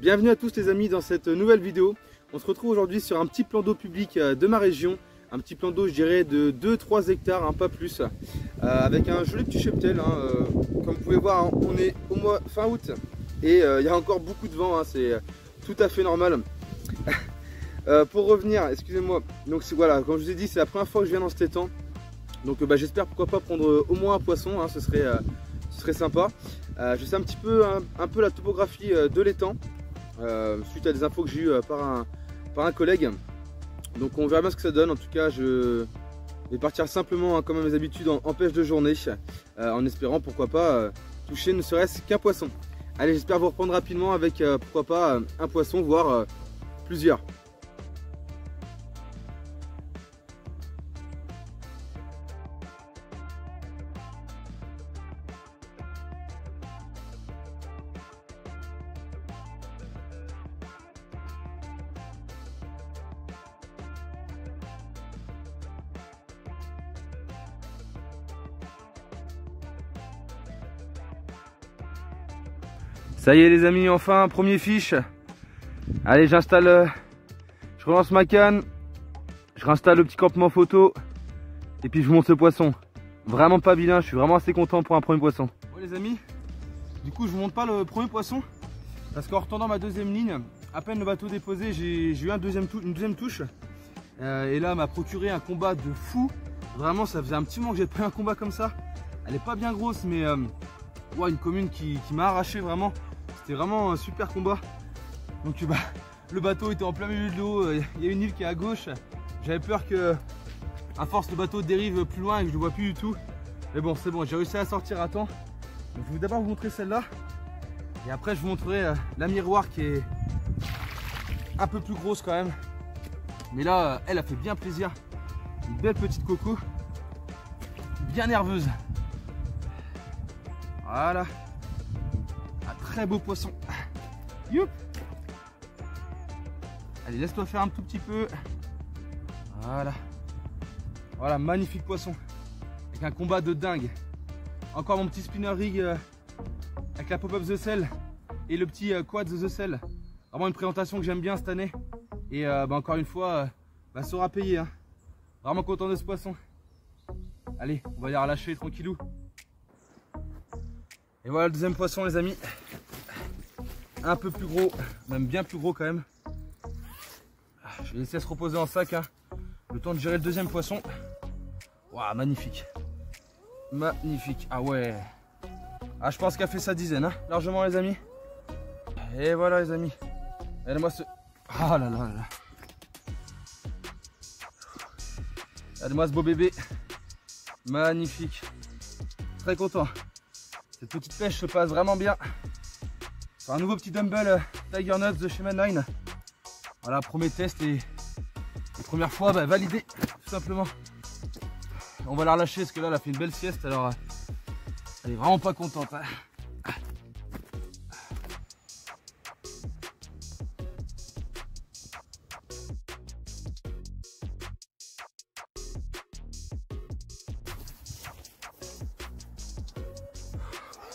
Bienvenue à tous les amis dans cette nouvelle vidéo. On se retrouve aujourd'hui sur un petit plan d'eau public de ma région. Un petit plan d'eau je dirais de 2-3 hectares, pas plus. Avec un joli petit cheptel. Comme vous pouvez voir, on est au mois fin août. Et il y a encore beaucoup de vent, c'est tout à fait normal. Pour revenir, excusez-moi. Donc voilà, comme je vous ai dit, c'est la première fois que je viens dans cet étang. Donc j'espère pourquoi pas prendre au moins un poisson, ce serait sympa. Je sais un petit peu la topographie de l'étang, suite à des infos que j'ai eues par un collègue. Donc on verra bien ce que ça donne. En tout cas, je vais partir simplement, comme à mes habitudes, en pêche de journée, en espérant pourquoi pas toucher ne serait-ce qu'un poisson. Allez, j'espère vous reprendre rapidement avec pourquoi pas un poisson, voire plusieurs. Ça y est les amis, enfin premier fiche. Allez, j'installe, je relance ma canne, je réinstalle le petit campement photo et puis je vous montre ce poisson. Vraiment pas vilain, je suis vraiment assez content pour un premier poisson. Bon les amis, du coup je vous montre pas le premier poisson parce qu'en retendant ma deuxième ligne, à peine le bateau déposé, j'ai eu une deuxième touche et là m'a procuré un combat de fou. Vraiment ça faisait un petit moment que j'ai pris un combat comme ça. Elle est pas bien grosse mais ouais, une commune qui m'a arraché vraiment. C'était vraiment un super combat. Donc le bateau était en plein milieu de l'eau, il y a une île qui est à gauche. J'avais peur que à force le bateau dérive plus loin et que je ne le vois plus du tout. Mais bon, c'est bon, j'ai réussi à sortir à temps. Donc, je vais d'abord vous montrer celle-là. Et après je vous montrerai la miroir qui est un peu plus grosse quand même. Mais là, elle a fait bien plaisir. Une belle petite coco. Bien nerveuse. Voilà. Un très beau poisson. Youp. Allez, laisse-toi faire un tout petit peu. Voilà. Voilà, magnifique poisson. Avec un combat de dingue. Encore mon petit spinner rig avec la pop-up The Cell et le petit quad The Cell. Vraiment une présentation que j'aime bien cette année. Et encore une fois, ça aura payé. Vraiment content de ce poisson. Allez, on va les relâcher tranquillou. Et voilà le deuxième poisson les amis. Un peu plus gros, même bien plus gros quand même. Je vais laisser se reposer en sac, le temps de gérer le deuxième poisson. Waouh, magnifique. Magnifique, ah ouais. Ah, je pense qu'elle a fait sa dizaine, largement les amis. Et voilà les amis. Regardez-moi ce... Ah là là là. Regardez-moi ce beau bébé. Magnifique. Très content. Cette petite pêche se passe vraiment bien. Un nouveau petit dumbbell Tiger Nuts de chez Manline. Voilà, premier test et première fois validé tout simplement. On va la relâcher parce que là elle a fait une belle sieste, alors elle est vraiment pas contente.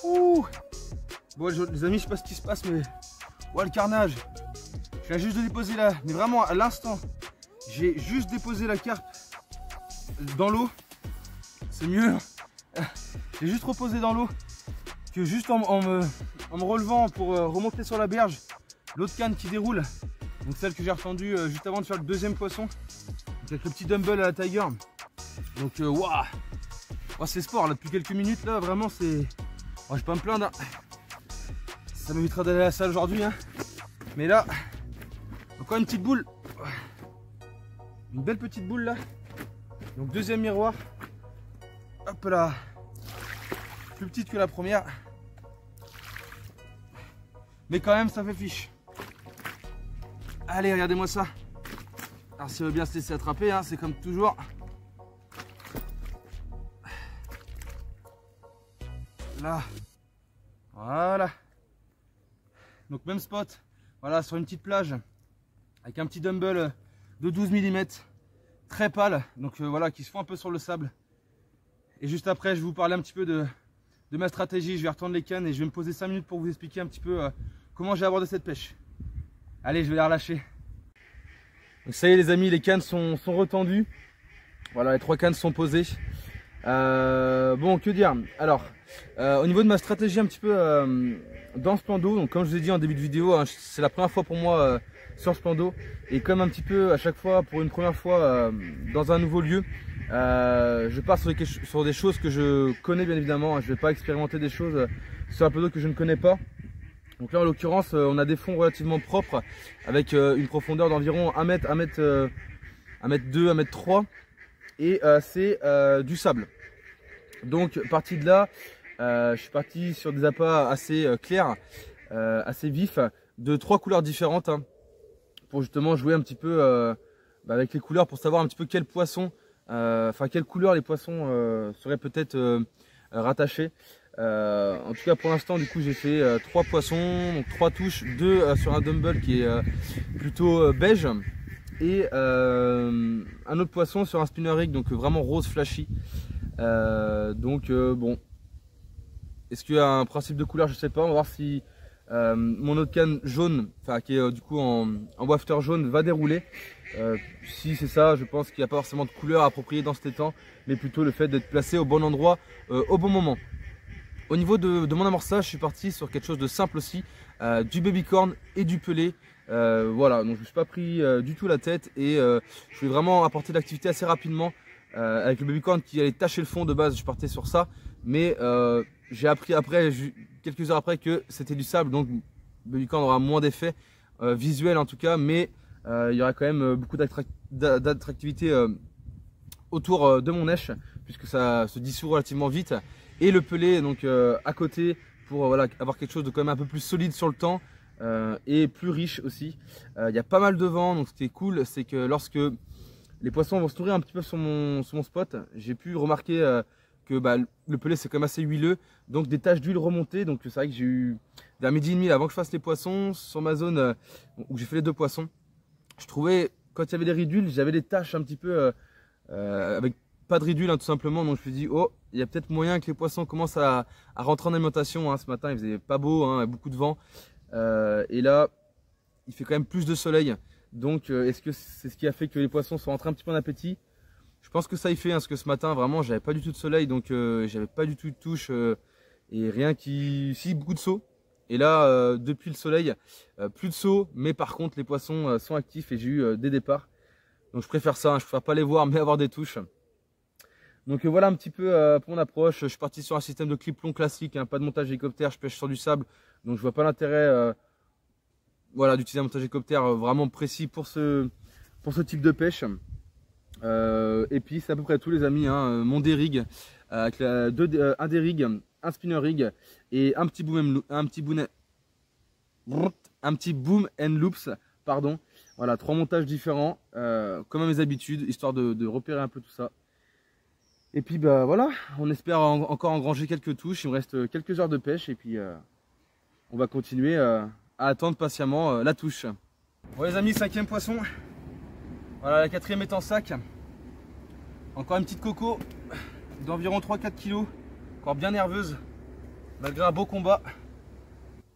Ouh. Bon les amis, je sais pas ce qui se passe mais ouais, le carnage. Je viens juste de déposer là, mais vraiment à l'instant, j'ai juste déposé la carpe dans l'eau. C'est mieux. J'ai juste reposé dans l'eau que juste en me relevant pour remonter sur la berge. L'autre canne qui déroule, donc celle que j'ai retendue juste avant de faire le deuxième poisson. Donc avec le petit dumbbell à la Tiger. Donc waouh, c'est sport là depuis quelques minutes là, vraiment c'est... je vais pas me plaindre. Ça m'évitera d'aller à la salle aujourd'hui. Mais là, encore une petite boule. Une belle petite boule là. Donc deuxième miroir. Hop là. Plus petite que la première. Mais quand même ça fait fiche. Allez, regardez-moi ça. Alors si on veut bien se laisser attraper, c'est comme toujours. Là. Voilà. Donc même spot. Voilà, sur une petite plage. Avec un petit dumbbell de 12 mm. Très pâle. Donc voilà, qui se fond un peu sur le sable. Et juste après, je vais vous parler un petit peu de ma stratégie. Je vais retendre les cannes et je vais me poser 5 minutes pour vous expliquer un petit peu comment j'ai abordé cette pêche. Allez, je vais les relâcher. Donc ça y est les amis, les cannes sont retendues. Voilà, les 3 cannes sont posées. Bon, que dire. Alors, au niveau de ma stratégie un petit peu dans ce plan d'eau, donc comme je vous ai dit en début de vidéo, hein, c'est la première fois pour moi sur ce plan d'eau. Et comme un petit peu à chaque fois, pour une première fois dans un nouveau lieu, je pars sur des choses que je connais bien évidemment. Je ne vais pas expérimenter des choses sur un plan d'eau que je ne connais pas. Donc là en l'occurrence, on a des fonds relativement propres avec une profondeur d'environ 1 mètre, 1 mètre 2, 1 mètre 3. Et c'est du sable. Donc parti de là, je suis parti sur des appâts assez clairs, assez vifs, de 3 couleurs différentes, hein, pour justement jouer un petit peu avec les couleurs, pour savoir un petit peu quel poisson, quelle couleur les poissons seraient peut-être rattachés. En tout cas pour l'instant du coup j'ai fait 3 poissons, donc 3 touches, 2 sur un dumbbell qui est plutôt beige. Et un autre poisson sur un spinner rig, donc vraiment rose flashy. Bon, est-ce qu'il y a un principe de couleur, je sais pas. On va voir si mon autre canne jaune, qui est du coup en wafter jaune, va dérouler. Si c'est ça, je pense qu'il n'y a pas forcément de couleur appropriée dans cet étang, mais plutôt le fait d'être placé au bon endroit au bon moment. Au niveau de mon amorçage, je suis parti sur quelque chose de simple aussi, du babycorn et du pelé. Voilà, donc je ne me suis pas pris du tout la tête et je vais vraiment apporter de l'activité assez rapidement avec le babycorn qui allait tâcher le fond. De base je partais sur ça, mais j'ai appris après, quelques heures après, que c'était du sable, donc le babycorn aura moins d'effet visuel en tout cas, mais il y aura quand même beaucoup d'attractivité autour de mon èche puisque ça se dissout relativement vite. Et le pelé donc à côté pour voilà, avoir quelque chose de quand même un peu plus solide sur le temps. Et plus riche aussi. Il y a pas mal de vent, donc ce qui est cool, c'est que lorsque les poissons vont se nourrir un petit peu sur mon spot, j'ai pu remarquer que le pelé c'est quand même assez huileux, donc des taches d'huile remontées. Donc c'est vrai que j'ai eu vers midi et demi avant que je fasse les poissons sur ma zone où j'ai fait les 2 poissons. Je trouvais quand il y avait des riz d'huile, j'avais des taches un petit peu avec pas de riz d'huile, hein, tout simplement. Donc je me suis dit oh, il y a peut-être moyen que les poissons commencent à rentrer en alimentation. Hein. Ce matin il faisait pas beau, hein, beaucoup de vent. Et là il fait quand même plus de soleil, donc est-ce que c'est ce qui a fait que les poissons sont rentrés un petit peu en appétit? Je pense que ça y fait, hein, parce que ce matin vraiment j'avais pas du tout de soleil, donc j'avais pas du tout de touche et rien qui... si, beaucoup de sauts. Et là depuis le soleil plus de sauts, mais par contre les poissons sont actifs et j'ai eu des départs, donc je préfère ça, hein, je préfère pas les voir mais avoir des touches. Donc voilà un petit peu pour mon approche. Je suis parti sur un système de clip long classique, hein, pas de montage hélicoptère, je pêche sur du sable, donc je vois pas l'intérêt voilà, d'utiliser un montage hélicoptère vraiment précis pour ce type de pêche. Et puis c'est à peu près tout les amis, hein, mon D-rig avec un D-rig, un spinner rig et un petit boom and loops, pardon. Voilà, 3 montages différents comme à mes habitudes, histoire de repérer un peu tout ça. Et puis voilà, on espère encore engranger quelques touches. Il me reste quelques heures de pêche et puis on va continuer à attendre patiemment la touche. Bon les amis, 5e poisson. Voilà, la 4e est en sac. Encore une petite coco d'environ 3-4 kg. Encore bien nerveuse malgré un beau combat.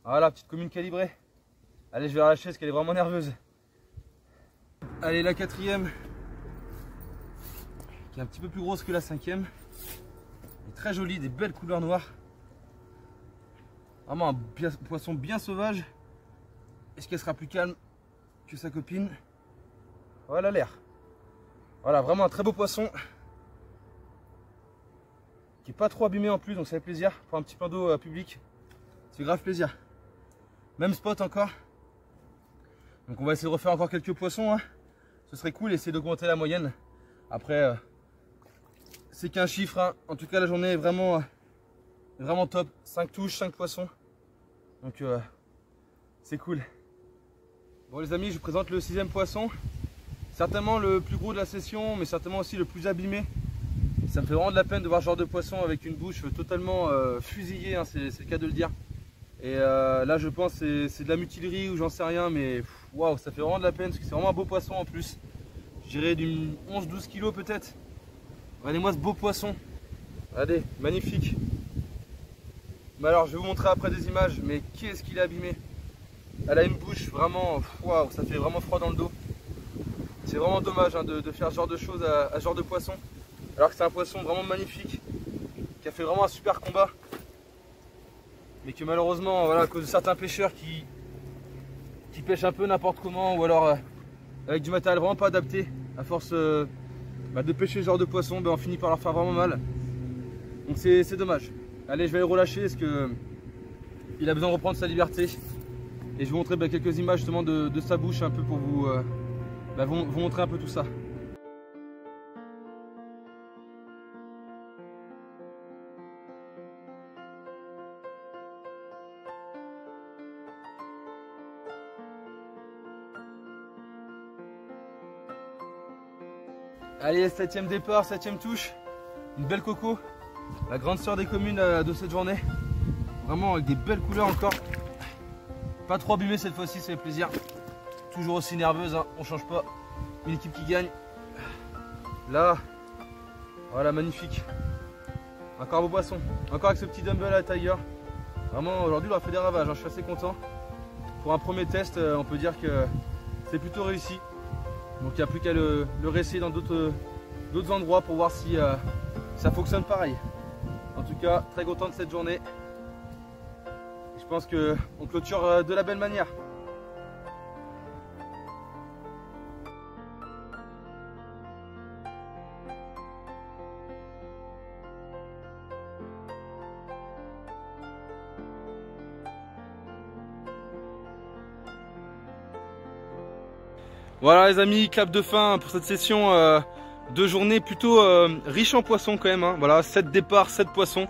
Voilà, petite commune calibrée. Allez, je vais la lâcher parce qu'elle est vraiment nerveuse. Allez, la 4e, qui est un petit peu plus grosse que la 5e. Elle est très jolie, des belles couleurs noires. Vraiment un poisson bien sauvage. Est-ce qu'elle sera plus calme que sa copine? Voilà l'air. Voilà, vraiment un très beau poisson. Qui est pas trop abîmé en plus, donc ça fait plaisir. Pour un petit plan d'eau public, c'est grave plaisir. Même spot encore. Donc on va essayer de refaire encore quelques poissons. Hein. Ce serait cool, essayer d'augmenter la moyenne. Après, c'est qu'un chiffre. Hein. En tout cas, la journée est vraiment top. 5 touches, 5 poissons. Donc c'est cool. Bon les amis, je vous présente le 6e poisson. Certainement le plus gros de la session, mais certainement aussi le plus abîmé. Ça me fait vraiment de la peine de voir ce genre de poisson avec une bouche totalement fusillée, hein, c'est le cas de le dire. Et là je pense que c'est de la mutilerie ou j'en sais rien, mais waouh, ça fait vraiment de la peine parce que c'est vraiment un beau poisson en plus. Je dirais d'une 11-12 kg peut-être. Regardez-moi ce beau poisson. Regardez, magnifique. Mais alors je vais vous montrer après des images, mais qu'est-ce qu'il est abîmé. Elle a une bouche vraiment, waouh, ça fait vraiment froid dans le dos. C'est vraiment dommage hein, de faire ce genre de choses à ce genre de poisson. Alors que c'est un poisson vraiment magnifique, qui a fait vraiment un super combat. Mais que malheureusement, voilà, à cause de certains pêcheurs qui pêchent un peu n'importe comment, ou alors avec du matériel vraiment pas adapté, à force de pêcher ce genre de poisson, on finit par leur faire vraiment mal. Donc c'est dommage. Allez, je vais le relâcher parce que il a besoin de reprendre sa liberté. Et je vais vous montrer quelques images justement de sa bouche un peu pour vous montrer un peu tout ça. Allez, 7ème départ, 7ème touche. Une belle coco. La grande sœur des communes de cette journée. Vraiment avec des belles couleurs encore. Pas trop abîmée cette fois-ci, ça fait plaisir. Toujours aussi nerveuse, hein, on change pas. Une équipe qui gagne. Là, voilà, magnifique. Encore beau poisson. Encore avec ce petit dumbbell à Tiger. Vraiment, aujourd'hui, il a fait des ravages, hein, je suis assez content. Pour un premier test, on peut dire que c'est plutôt réussi. Donc il n'y a plus qu'à le réessayer dans d'autres endroits pour voir si ça fonctionne pareil. En tout cas, très content de cette journée. Je pense qu'on clôture de la belle manière. Voilà les amis, clap de fin pour cette session de journée plutôt riche en poissons quand même. Hein. Voilà, 7 départs, 7 poissons.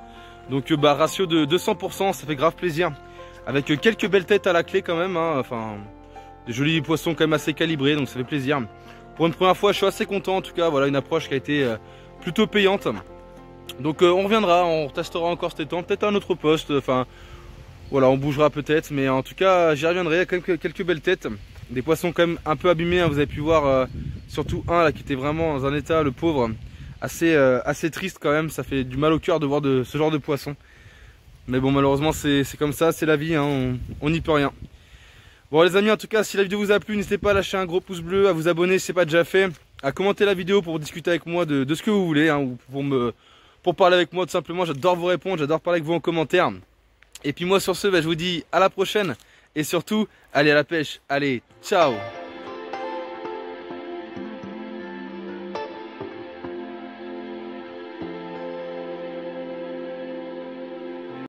Donc ratio de 200%, ça fait grave plaisir. Avec quelques belles têtes à la clé quand même. Hein. Enfin, des jolis poissons quand même assez calibrés, donc ça fait plaisir. Pour une première fois, je suis assez content en tout cas. Voilà une approche qui a été plutôt payante. Donc on reviendra, on testera encore cet temps, peut-être à un autre poste. Enfin, voilà, on bougera peut-être. Mais en tout cas, j'y reviendrai. Il y a quelques belles têtes. Des poissons quand même un peu abîmés, hein, vous avez pu voir surtout un là qui était vraiment dans un état, le pauvre, assez triste quand même. Ça fait du mal au cœur de voir ce genre de poisson. Mais bon, malheureusement c'est comme ça, c'est la vie, hein, on n'y peut rien. Bon les amis, en tout cas si la vidéo vous a plu, n'hésitez pas à lâcher un gros pouce bleu, à vous abonner si ce n'est pas déjà fait, à commenter la vidéo pour discuter avec moi de ce que vous voulez, hein, ou pour parler avec moi tout simplement. J'adore vous répondre, j'adore parler avec vous en commentaire. Et puis moi sur ce, je vous dis à la prochaine. Et surtout, allez à la pêche. Allez, ciao!